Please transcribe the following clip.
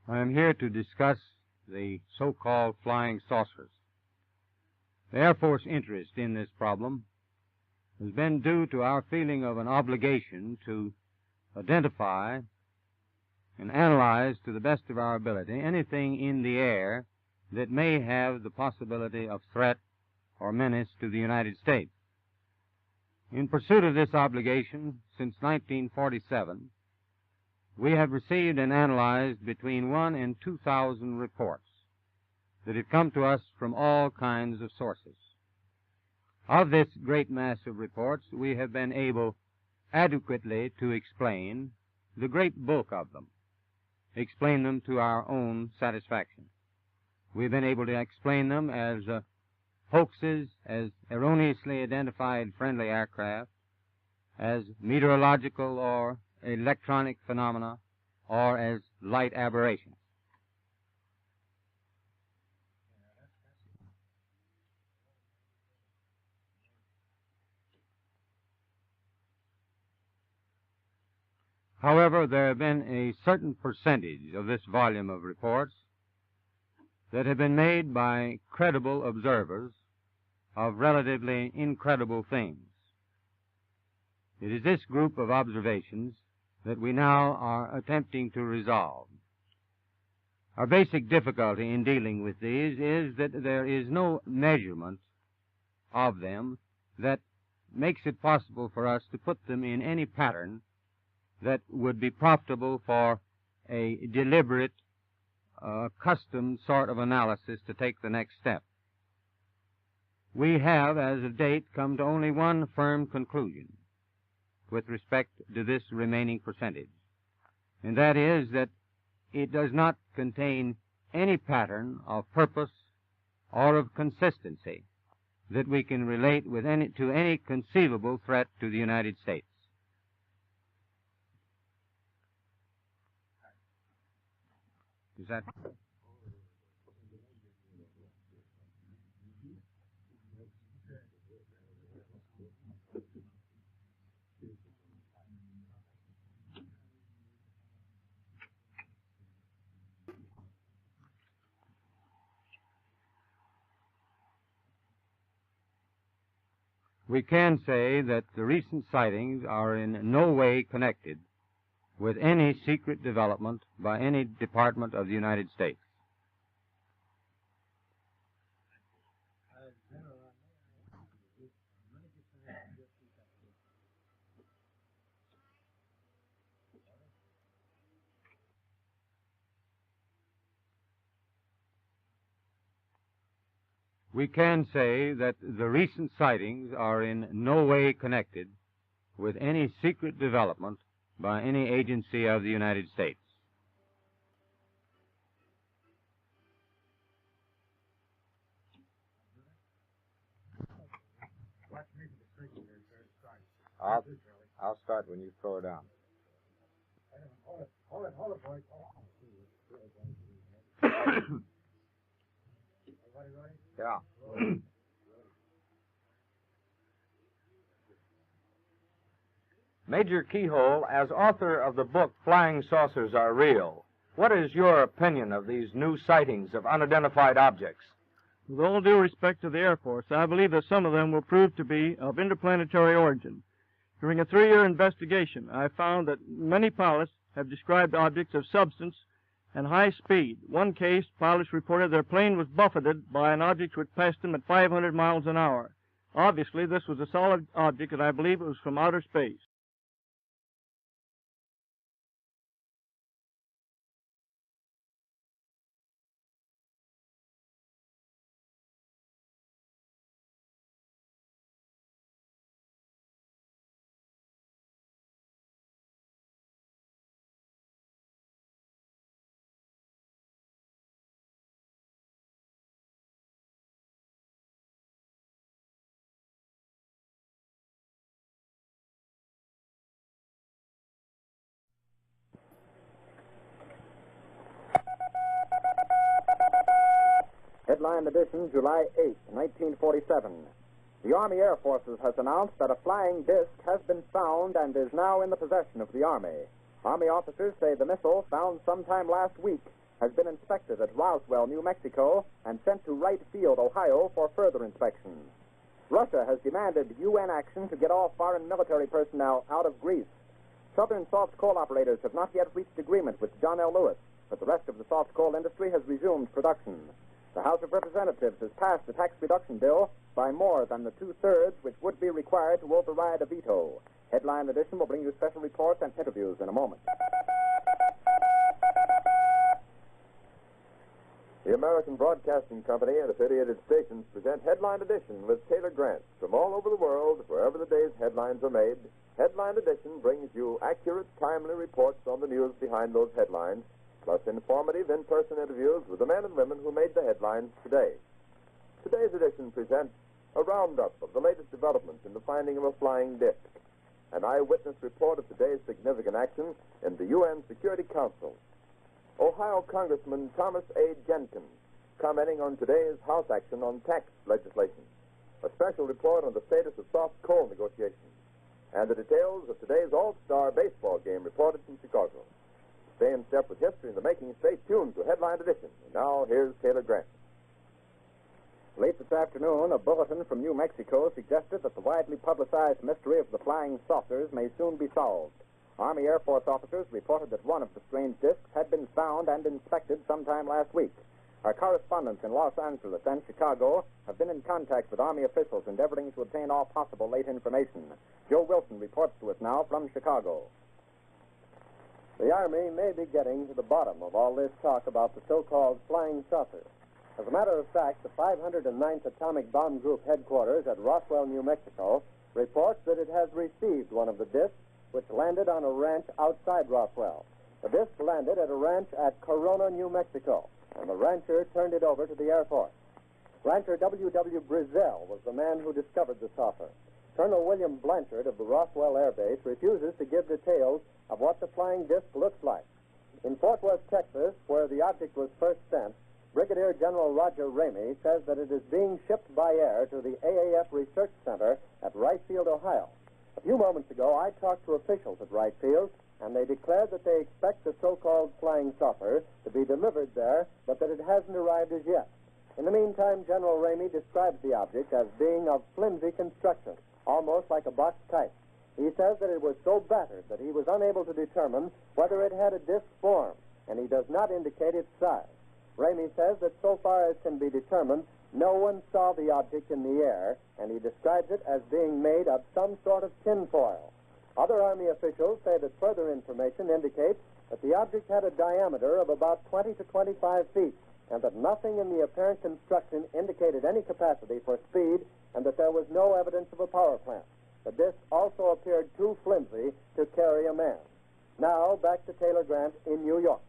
I am here to discuss the so-called flying saucers. The Air Force interest in this problem has been due to our feeling of an obligation to identify and analyze to the best of our ability anything in the air that may have the possibility of threat or menace to the United States. In pursuit of this obligation, since 1947, we have received and analyzed between 1,000 and 2,000 reports that have come to us from all kinds of sources. Of this great mass of reports, we have been able adequately to explain the great bulk of them, explain them to our own satisfaction. We've been able to explain them as hoaxes, as erroneously identified friendly aircraft, as meteorological or electronic phenomena, or as light aberrations. However, there have been a certain percentage of this volume of reports that have been made by credible observers of relatively incredible things. It is this group of observations that we now are attempting to resolve. Our basic difficulty in dealing with these is that there is no measurement of them that makes it possible for us to put them in any pattern that would be profitable for a deliberate, custom sort of analysis to take the next step. We have, as of date, come to only one firm conclusion with respect to this remaining percentage, and that is that it does not contain any pattern of purpose or of consistency that we can relate with to any conceivable threat to the United States. Is that? We can say that the recent sightings are in no way connected with any secret development by any department of the United States. We can say that the recent sightings are in no way connected with any secret development by any agency of the United States. I'll start when you throw it down. Yeah. Major Keyhole, as author of the book Flying Saucers Are Real, what is your opinion of these new sightings of unidentified objects? With all due respect to the Air Force, I believe that some of them will prove to be of interplanetary origin. During a 3-year investigation, I found that many pilots have described objects of substance and high speed. One case, pilots reported their plane was buffeted by an object which passed them at 500 miles an hour. Obviously, this was a solid object, and I believe it was from outer space. Headline edition, July 8, 1947. The Army Air Forces has announced that a flying disc has been found and is now in the possession of the Army. Army officers say the missile, found sometime last week, has been inspected at Roswell, New Mexico, and sent to Wright Field, Ohio, for further inspection. Russia has demanded UN action to get all foreign military personnel out of Greece. Southern soft coal operators have not yet reached agreement with John L. Lewis, but the rest of the soft coal industry has resumed production. The House of Representatives has passed a tax reduction bill by more than the two-thirds which would be required to override a veto. Headline edition will bring you special reports and interviews in a moment. The American Broadcasting Company and affiliated stations present Headline Edition with Taylor Grant. From all over the world, wherever the day's headlines are made, Headline Edition brings you accurate, timely reports on the news behind those headlines, plus informative in-person interviews with the men and women who made the headlines today. Today's edition presents a roundup of the latest developments in the finding of a flying disc, an eyewitness report of today's significant action in the UN Security Council. Ohio Congressman Thomas A. Jenkins commenting on today's House action on tax legislation, a special report on the status of soft coal negotiations, and the details of today's All-Star baseball game reported from Chicago. Stay in step with history in the making. Stay tuned to Headline Edition. And now, here's Taylor Grant. Late this afternoon, a bulletin from New Mexico suggested that the widely publicized mystery of the flying saucers may soon be solved. Army Air Force officers reported that one of the strange discs had been found and inspected sometime last week. Our correspondents in Los Angeles and Chicago have been in contact with Army officials endeavoring to obtain all possible late information. Joe Wilson reports to us now from Chicago. The Army may be getting to the bottom of all this talk about the so-called flying saucer. As a matter of fact, the 509th Atomic Bomb Group headquarters at Roswell, New Mexico, reports that it has received one of the discs which landed on a ranch outside Roswell. The disc landed at a ranch at Corona, New Mexico, and the rancher turned it over to the Air Force. Rancher W.W. Brizzell was the man who discovered the saucer. Colonel William Blanchard of the Roswell Air Base refuses to give details of what the flying disc looks like. In Fort Worth, Texas, where the object was first sent, Brigadier General Roger Ramey says that it is being shipped by air to the AAF Research Center at Wright Field, Ohio. A few moments ago, I talked to officials at Wright Field, and they declared that they expect the so-called flying saucer to be delivered there, but that it hasn't arrived as yet. In the meantime, General Ramey describes the object as being of flimsy construction, almost like a box kite. He says that it was so battered that he was unable to determine whether it had a disc form, and he does not indicate its size. Ramey says that so far as can be determined, no one saw the object in the air, and he describes it as being made of some sort of tinfoil. Other Army officials say that further information indicates that the object had a diameter of about 20 to 25 feet, and that nothing in the apparent construction indicated any capacity for speed, and that there was no evidence of a power plant. The disc also appeared too flimsy to carry a man. Now, back to Taylor Grant in New York.